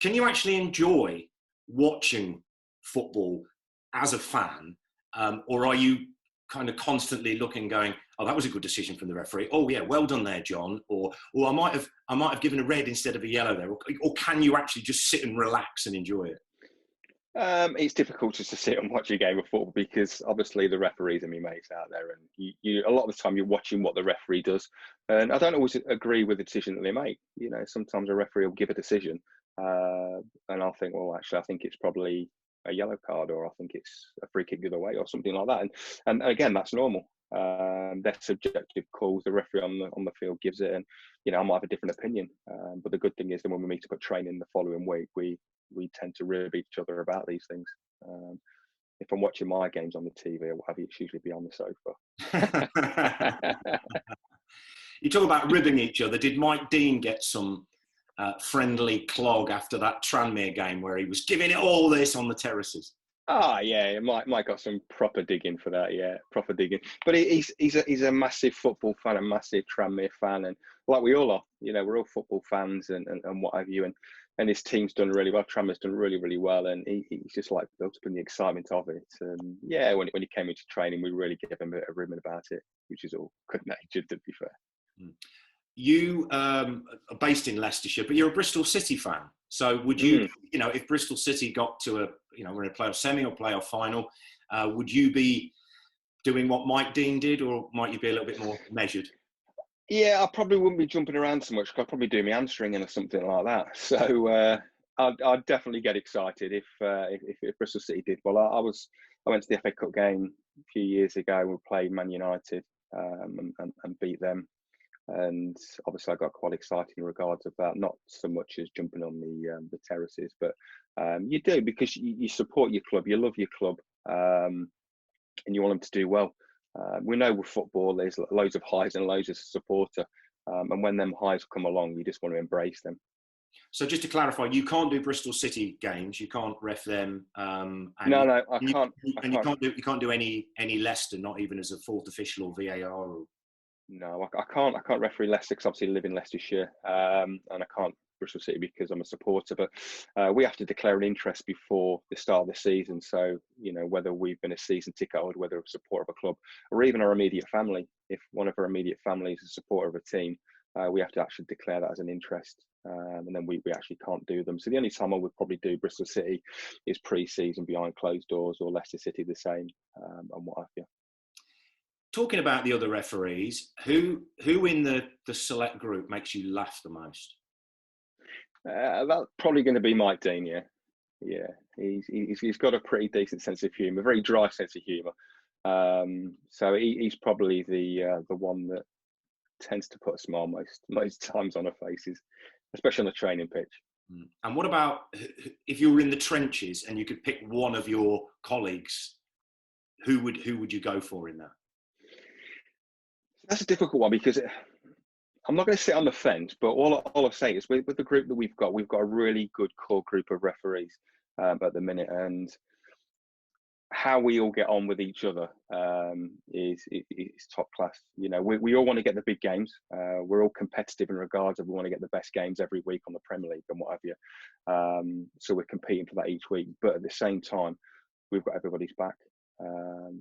can you actually enjoy watching football as a fan, or are you kind of constantly looking, going, "Oh, that was a good decision from the referee. Oh yeah, well done there, John." Or I might have given a red instead of a yellow there. Or can you actually just sit and relax and enjoy it? It's difficult just to sit and watch a game of football because obviously the referees are my mates out there, and you a lot of the time you're watching what the referee does, and I don't always agree with the decision that they make. You know, sometimes a referee will give a decision, and I'll think, well, actually, I think it's probably a yellow card, or I think it's a free kick the other way, or something like that. And again, that's normal. They're subjective calls. The referee on the field gives it, and you know, I might have a different opinion. But the good thing is that when we meet up at training the following week, we tend to rib each other about these things. If I'm watching my games on the TV or what have you, it's usually be on the sofa. You talk about ribbing each other. Did Mike Dean get some friendly clog after that Tranmere game where he was giving it all this on the terraces? Yeah, Mike got some proper digging for that. Yeah, proper digging. But he's a massive football fan, a massive Tranmere fan, and like we all are. You know, we're all football fans and what have you. And his team's done really well. Tranmere's done really, really well, and he's just like built up in the excitement of it. And yeah, when he came into training, we really gave him a bit of ribbon about it, which is all good-natured, to be fair. You are based in Leicestershire, but you're a Bristol City fan. So would you, you know, if Bristol City got to we're in a playoff semi or playoff final, would you be doing what Mike Dean did, or might you be a little bit more measured? Yeah, I probably wouldn't be jumping around so much. I'd probably do my hamstringing or something like that. So I'd definitely get excited if Bristol City did well. I went to the FA Cup game a few years ago. We played Man United and beat them, and obviously I got quite excited in regards of that. Not so much as jumping on the terraces, but you do, because you support your club, you love your club, and you want them to do well. We know with football there's loads of highs and lows as a supporter, and when them highs come along, you just want to embrace them. So just to clarify, you can't do Bristol City games. You can't ref them. No, I can't. And you can't do any Leicester, not even as a fourth official or VAR. Or... No, I can't. I can't referee Leicester because obviously I live in Leicestershire, and I can't Bristol City because I'm a supporter. But we have to declare an interest before the start of the season. So you know, whether we've been a season ticket holder, whether a supporter of a club, or even our immediate family, if one of our immediate family is a supporter of a team, we have to actually declare that as an interest, and then we actually can't do them. So the only time I would probably do Bristol City is pre-season behind closed doors, or Leicester City the same, and what have you. Talking about the other referees, who in the select group makes you laugh the most? That's probably going to be Mike Dean. Yeah. He's got a pretty decent sense of humour, very dry sense of humour. So he's probably the one that tends to put a smile most times on our faces, especially on the training pitch. And what about if you were in the trenches and you could pick one of your colleagues? Who would you go for in that? That's a difficult one, because I'm not going to sit on the fence, but all I'll say is with the group that we've got a really good core group of referees at the minute, and how we all get on with each other is top class. You know, we all want to get the big games. We're all competitive in regards of we want to get the best games every week on the Premier League and what have you. So we're competing for that each week, but at the same time, we've got everybody's back.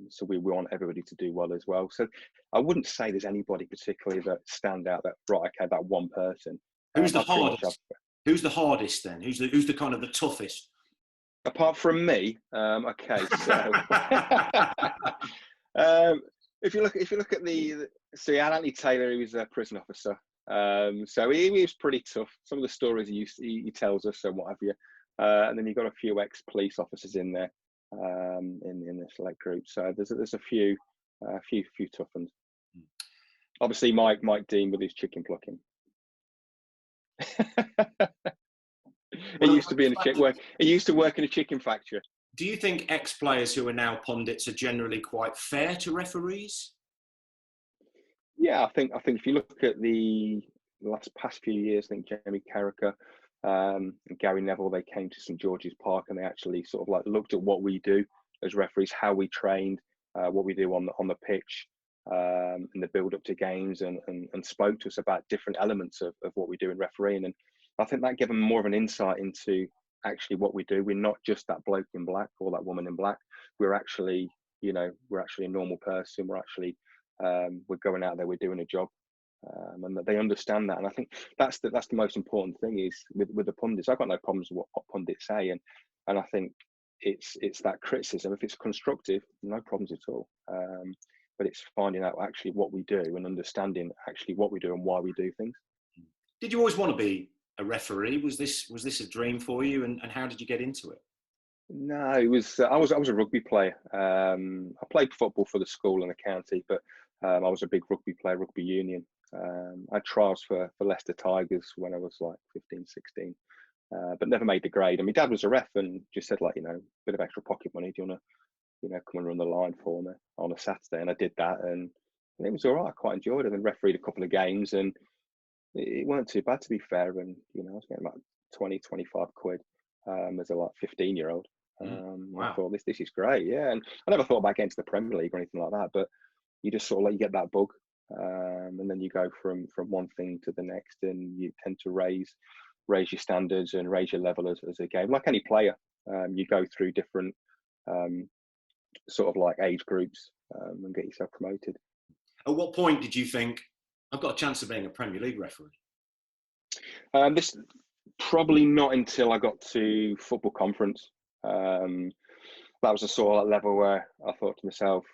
So we want everybody to do well as well. So I wouldn't say there's anybody particularly that stand out that, right, okay, that one person. Who's the hardest? Who's the hardest then? Who's the kind of the toughest? Apart from me, okay. So if you look at Anthony Taylor, he was a prison officer. So he was pretty tough. Some of the stories he tells us and what have you. And then you've got a few ex-police officers in there. In the select group, so there's a few tough ones. Obviously, Mike Dean with his chicken plucking. He used to work in a chicken factory. Do you think ex-players who are now pundits are generally quite fair to referees? Yeah, I think if you look at the past few years, I think Jamie Carragher and Gary Neville, they came to St George's Park and they actually sort of like looked at what we do as referees, how we trained, what we do on the pitch, and the build up to games, and spoke to us about different elements of what we do in refereeing. And I think that gave them more of an insight into actually what we do. We're not just that bloke in black or that woman in black. We're actually, we're actually a normal person. We're actually, we're going out there, we're doing a job. And that they understand that. And I think that's the most important thing is with the pundits. I've got no problems with what pundits say. And I think it's that criticism. If it's constructive, no problems at all. But it's finding out actually what we do and understanding actually what we do and why we do things. Did you always want to be a referee? Was this a dream for you? And how did you get into it? No, it was. I was a rugby player. I played football for the school and the county, but I was a big rugby player, rugby union. I had trials for Leicester Tigers when I was like 15, 16, but never made the grade. And my dad was a ref and just said, like, bit of extra pocket money. Do you want to, come and run the line for me on a Saturday? And I did that, and it was all right. I quite enjoyed it. And refereed a couple of games, and it weren't too bad, to be fair. And I was getting about 20, 25 quid as a like 15-year-old. Wow. I thought this is great, yeah. And I never thought about getting to the Premier League or anything like that, but you just sort of you get that bug, and then you go from one thing to the next, and you tend to raise your standards and raise your level as a game. Like any player, you go through different sort of like age groups and get yourself promoted. At what point did you think, I've got a chance of being a Premier League referee? This probably not until I got to football conference. That was a sort of level where I thought to myself,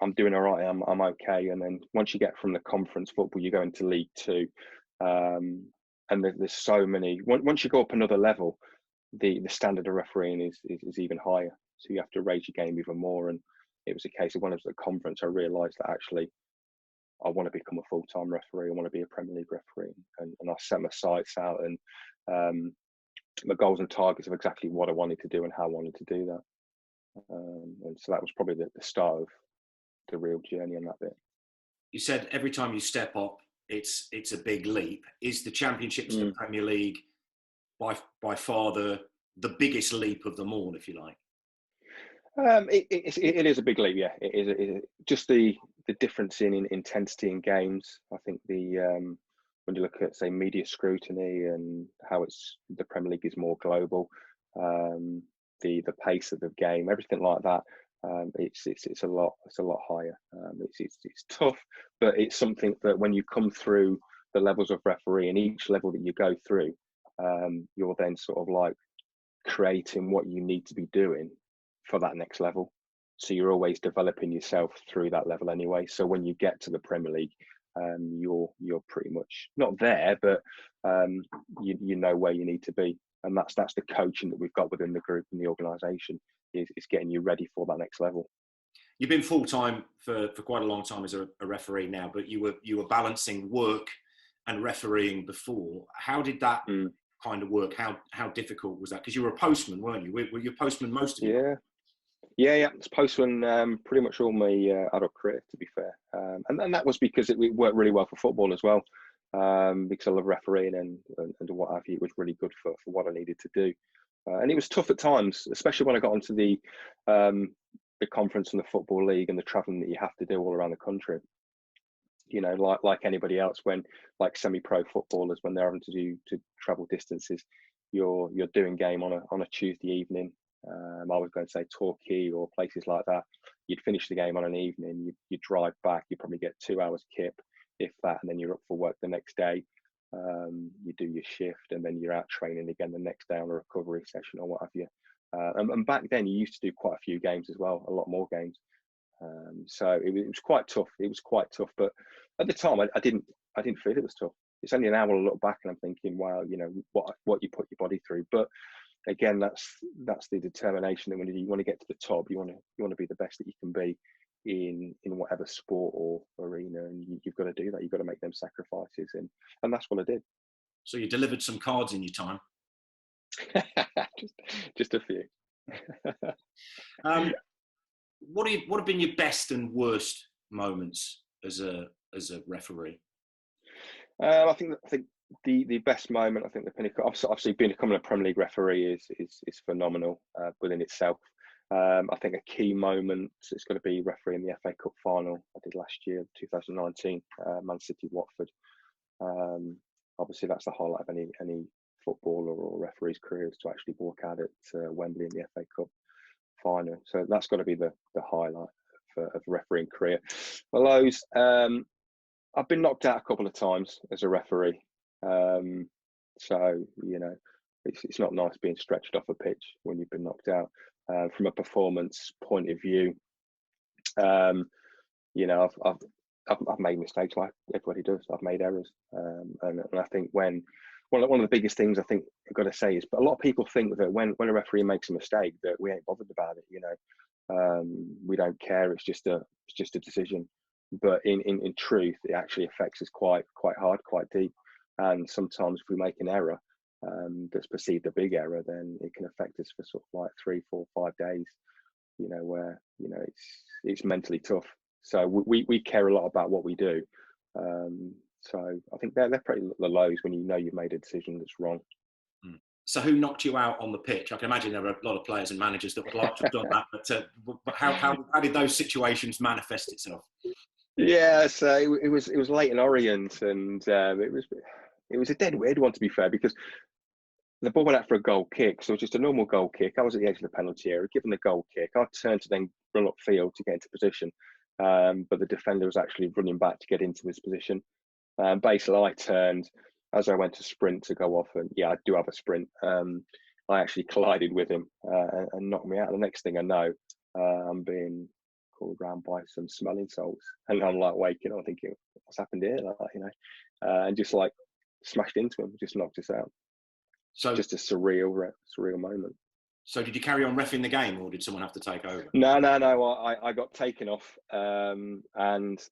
I'm doing all right, I'm okay. And then once you get from the conference football, you go into League Two, and there's so many. Once you go up another level, the standard of refereeing is even higher. So you have to raise your game even more. And it was a case of when I was at the conference, I realised that actually I want to become a full-time referee. I want to be a Premier League referee, and I set my sights out and my goals and targets of exactly what I wanted to do and how I wanted to do that. And so that was probably the start of the real journey on that bit. You said every time you step up, it's a big leap. Is the Championship to the Premier League by far the biggest leap of them all, if you like? It is a big leap, yeah. It is just the difference in intensity in games. I think when you look at, say, media scrutiny and how the Premier League is more global, the pace of the game, everything like that, it's a lot higher. It's tough, but it's something that when you come through the levels of referee and each level that you go through, you're then sort of like creating what you need to be doing for that next level. So you're always developing yourself through that level anyway. So when you get to the Premier League, you're pretty much not there, but you know where you need to be. And that's the coaching that we've got within the group and the organisation is getting you ready for that next level. You've been full time for quite a long time as a referee now, but you were balancing work and refereeing before. How did that kind of work? How difficult was that? Because you were a postman, weren't you? Were you a postman most of your life? Yeah. It's postman pretty much all my adult career, to be fair. And that was because it worked really well for football as well. Because I love refereeing and what have you. It was really good for what I needed to do. And it was tough at times, especially when I got onto the conference and the Football League and the travelling that you have to do all around the country. Like anybody else, when like semi-pro footballers, when they're having to travel distances, you're doing game on a Tuesday evening. I was going to say Torquay or places like that. You'd finish the game on an evening, you drive back, you probably get 2 hours kip, if that, and then you're up for work the next day. You do your shift, and then you're out training again the next day on a recovery session or what have you. And back then, you used to do quite a few games as well, a lot more games. So it was quite tough. It was quite tough, but at the time, I didn't feel it was tough. It's only now I look back and I'm thinking, wow, what you put your body through. But again, that's the determination that when you want to get to the top, you want to be the best that you can be in whatever sport or arena, and you've got to do that. You've got to make them sacrifices, and that's what I did. So you delivered some cards in your time. just a few. What have been your best and worst moments as a referee? I think the best moment, I think the pinnacle, obviously becoming a Premier League referee is phenomenal within itself. I think a key moment is going to be refereeing the FA Cup final I did last year, 2019, Man City Watford. obviously that's the highlight of any footballer or referee's career, is to actually walk out at Wembley in the FA Cup final. So that's got to be the highlight of refereeing career. Well, those I've been knocked out a couple of times as a referee, so it's not nice being stretched off a pitch when you've been knocked out. From a performance point of view, I've made mistakes like everybody does. I've made errors, and I think one of the biggest things I think I've got to say is, but a lot of people think that when a referee makes a mistake that we ain't bothered about it. We don't care. It's just a decision. But in truth, it actually affects us quite hard, quite deep. And sometimes if we make an error that's perceived a big error, then it can affect us for sort of like 3, 4, 5 days. Where it's mentally tough. So we care a lot about what we do. So I think they're pretty the lows when you've made a decision that's wrong. So who knocked you out on the pitch? I can imagine there are a lot of players and managers that would like to have done that, but how did those situations manifest itself? Yeah, so it was late in Orient, and it was a dead weird one, to be fair, because the ball went out for a goal kick, so just a normal goal kick. I was at the edge of the penalty area, given the goal kick. I turned to then run upfield to get into position, but the defender was actually running back to get into his position. Basically, I turned as I went to sprint to go off, and yeah, I do have a sprint. I actually collided with him and knocked me out. The next thing I know, I'm being called around by some smelling salts, and I'm like waking up thinking, what's happened here? And just like smashed into him, just knocked us out. So just a surreal moment. So did you carry on reffing the game, or did someone have to take over? No. I got taken off, and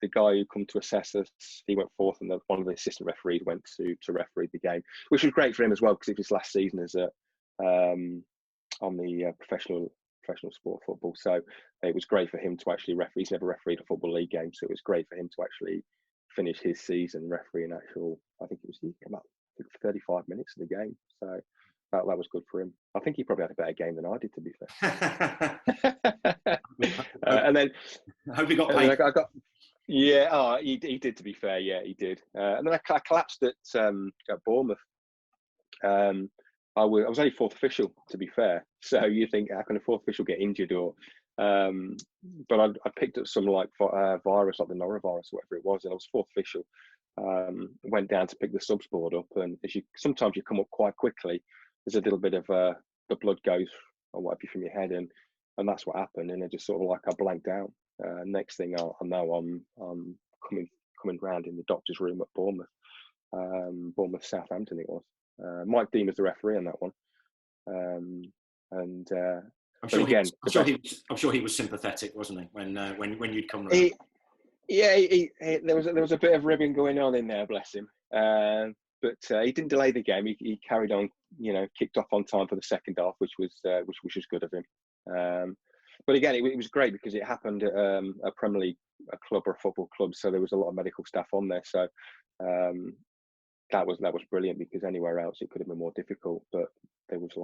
the guy who come to assess us, he went forth, and one of the assistant referees went to referee the game, which was great for him as well, because it was his last season as on the professional sport football. So it was great for him to actually referee. He's never refereed a football league game, so it was great for him to actually finish his season refereeing actual. I think it was about 35 minutes of the game. So that was good for him. I think he probably had a better game than I did, to be fair. And then I hope he got paid. He did, to be fair. Yeah, he did. And then I collapsed at Bournemouth. I was only fourth official, to be fair. So you think, how can a fourth official get injured? But I picked up some virus, like the norovirus, or whatever it was, and I was fourth official. Went down to pick the subs board up, and sometimes you come up quite quickly. There's a little bit of the blood goes or whatever from your head, and that's what happened. And it just sort of like I blanked out. Next thing I know, I'm coming round in the doctor's room at Bournemouth, Southampton it was. Mike Dean was the referee on that one, and I'm sure he was sympathetic, wasn't he, when you'd come round? There was a bit of ribbing going on in there, bless him. But he didn't delay the game. He carried on, kicked off on time for the second half, which was good of him. But again, it was great because it happened at a Premier League club or a football club, so there was a lot of medical staff on there. So that was brilliant, because anywhere else it could have been more difficult. But there was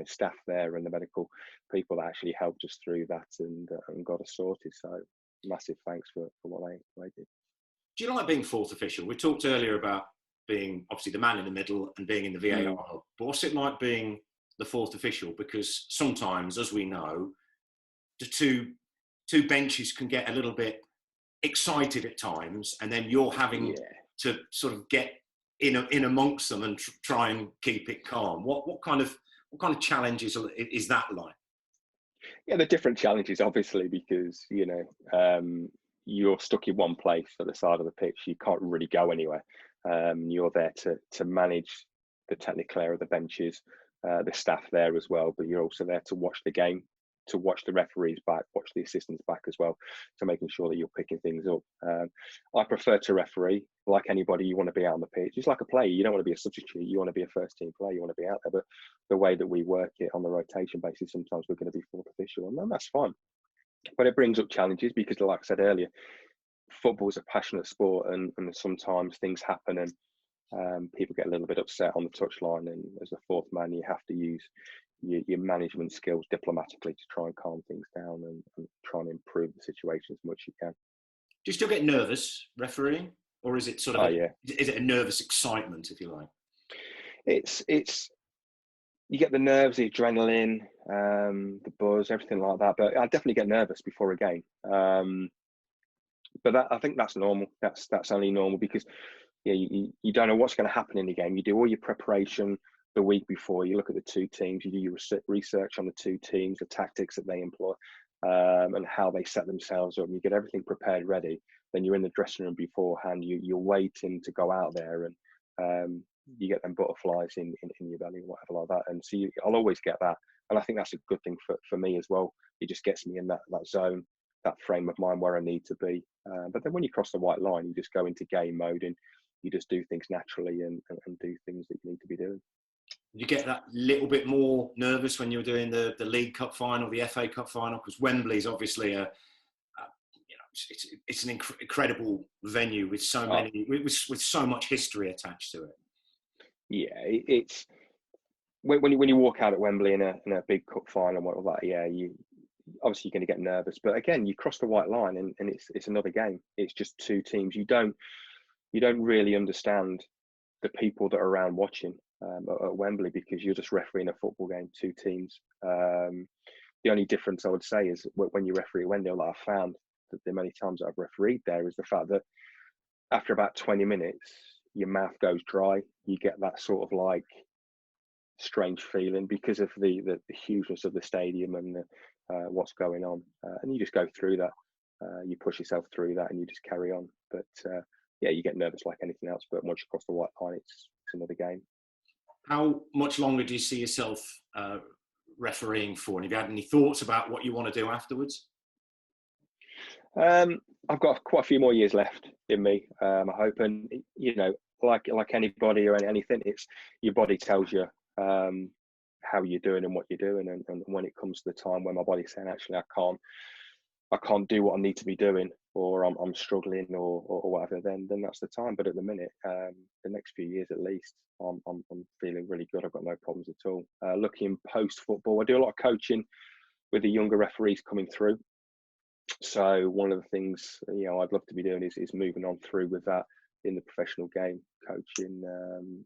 staff there and the medical people that actually helped us through that and got us sorted. So massive thanks for what they did. Do you like being fourth official? We talked earlier about being obviously the man in the middle and being in the VAR hub. But what's it like being the fourth official? Because sometimes, as we know, the two benches can get a little bit excited at times, and then you're having to sort of get in amongst them and try and keep it calm. What kind of challenges is that like? Yeah, the different challenges, obviously, because you're stuck in one place at the side of the pitch. You can't really go anywhere. You're there to manage the technical area of the benches, the staff there as well, but you're also there to watch the game, to watch the referees back, watch the assistants back as well, so making sure that you're picking things up. I prefer to referee. Like anybody, you want to be out on the pitch. It's like a player. You don't want to be a substitute. You want to be a first team player. You want to be out there. But the way that we work it on the rotation basis, sometimes we're going to be fourth official, and that's fine. But it brings up challenges because, like I said earlier, football is a passionate sport, and sometimes things happen, and people get a little bit upset on the touchline. And as a fourth man, you have to use your management skills diplomatically to try and calm things down and try and improve the situation as much as you can. Do you still get nervous refereeing? or is it sort of Oh yeah, is it a nervous excitement, if you like? it's you get the nerves, the adrenaline, the buzz, everything like that. But I definitely get nervous before a game. But I think that's normal. That's only normal because you don't know what's going to happen in the game. You do all your preparation the week before. You look at the two teams. You do your research on the two teams, the tactics that they employ, and how they set themselves up. And you get everything prepared, ready. Then you're in the dressing room beforehand. You're waiting to go out there, and you get them butterflies in your belly, or whatever like that. And so I'll always get that. And I think that's a good thing for me as well. It just gets me in that zone, that frame of mind where I need to be. But then when you cross the white line, you just go into game mode and you just do things naturally and do things that you need to be doing. You get that little bit more nervous when you're doing the League Cup final, the FA Cup final, because Wembley is obviously it's an incredible venue with so many with so much history attached to it. Yeah, it's when you walk out at Wembley in a big cup final and whatever that. Yeah, you obviously you're going to get nervous, but again, you cross the white line and it's another game. It's just two teams. You don't really understand the people that are around watching at Wembley because you're just refereeing a football game, two teams. The only difference I would say is when you referee at Wembley, like I found that the many times that I've refereed there is the fact that after about 20 minutes, your mouth goes dry. You get that sort of like strange feeling because of the hugeness of the stadium and what's going on, and you just go through that. You push yourself through that, and you just carry on. But yeah, you get nervous like anything else. But once you cross the white line, it's another game. How much longer do you see yourself refereeing for? And have you had any thoughts about what you want to do afterwards? I've got quite a few more years left in me. I hope, and like anybody or anything, it's your body tells you how you're doing and what you're doing, and when it comes to the time when my body's saying actually I can't do what I need to be doing, or I'm struggling or whatever, then that's the time. But at the minute, the next few years at least, I'm feeling really good. I've got no problems at all. Looking post football, I do a lot of coaching with the younger referees coming through. So one of the things I'd love to be doing is moving on through with that in the professional game, coaching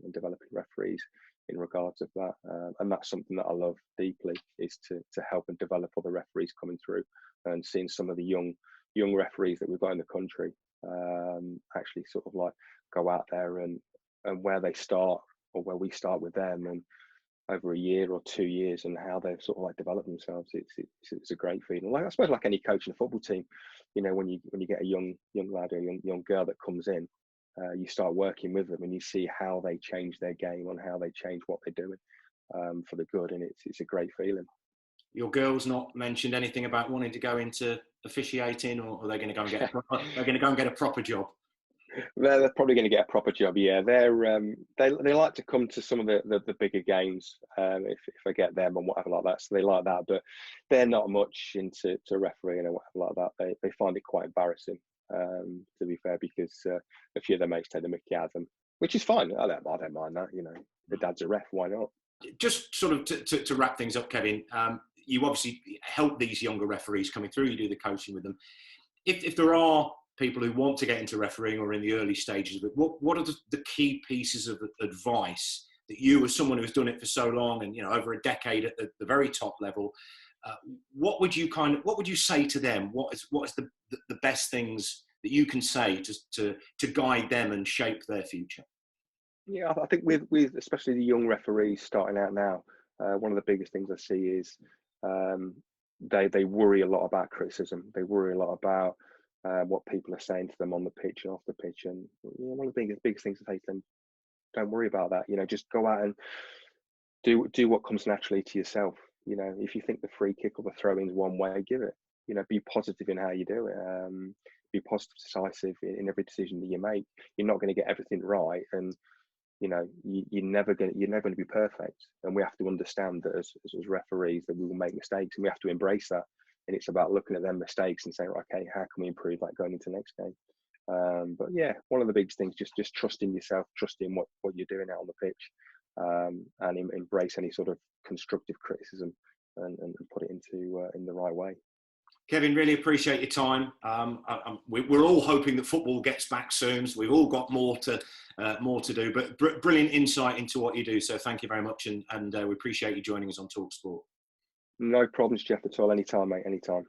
and developing referees in regards of that, and that's something that I love deeply, is to help and develop other referees coming through, and seeing some of the young referees that we've got in the country actually sort of like go out there and where they start or where we start with them, and over a year or 2 years, and how they've sort of like developed themselves. It's a great feeling. Like I suppose like any coach in a football team, when you get a young lad or a young girl that comes in, you start working with them and you see how they change their game and how they change what they're doing for the good, and it's a great feeling. Your girls not mentioned anything about wanting to go into officiating, or are they going to go and get a proper job? They're probably going to get a proper job. Yeah, they like to come to some of the bigger games if I get them and whatever like that. So they like that, but they're not much into refereeing or whatever like that. They find it quite embarrassing, to be fair, because a few of their mates take the mickey out of them, which is fine. I don't mind that. The dad's a ref. Why not? Just sort of to wrap things up, Kevin. You obviously help these younger referees coming through. You do the coaching with them. If there are people who want to get into refereeing or in the early stages of it, what are the key pieces of advice that you, as someone who's done it for so long and over a decade at the very top level, what would you say to them? What is the best things that you can say to guide them and shape their future? Yeah, I think with especially the young referees starting out now, one of the biggest things I see is they worry a lot about criticism. They worry a lot about what people are saying to them on the pitch and off the pitch. And one of the biggest things I say to them, don't worry about that. Just go out and do what comes naturally to yourself. If you think the free kick or the throw-in is one way, give it. Be positive in how you do it. Be positive, decisive in every decision that you make. You're not going to get everything right, and you're never going to be perfect. And we have to understand that as referees that we will make mistakes, and we have to embrace that. And it's about looking at them mistakes and saying, okay, how can we improve that going into the next game? But yeah, one of the biggest things, just trusting yourself, trusting what you're doing out on the pitch, and embrace any sort of constructive criticism and put it into in the right way. Kevin, really appreciate your time. We're all hoping that football gets back soon. So we've all got more to do, but brilliant insight into what you do. So thank you very much, and we appreciate you joining us on talkSPORT. No problems, Geoff, at all. Anytime, mate. Anytime.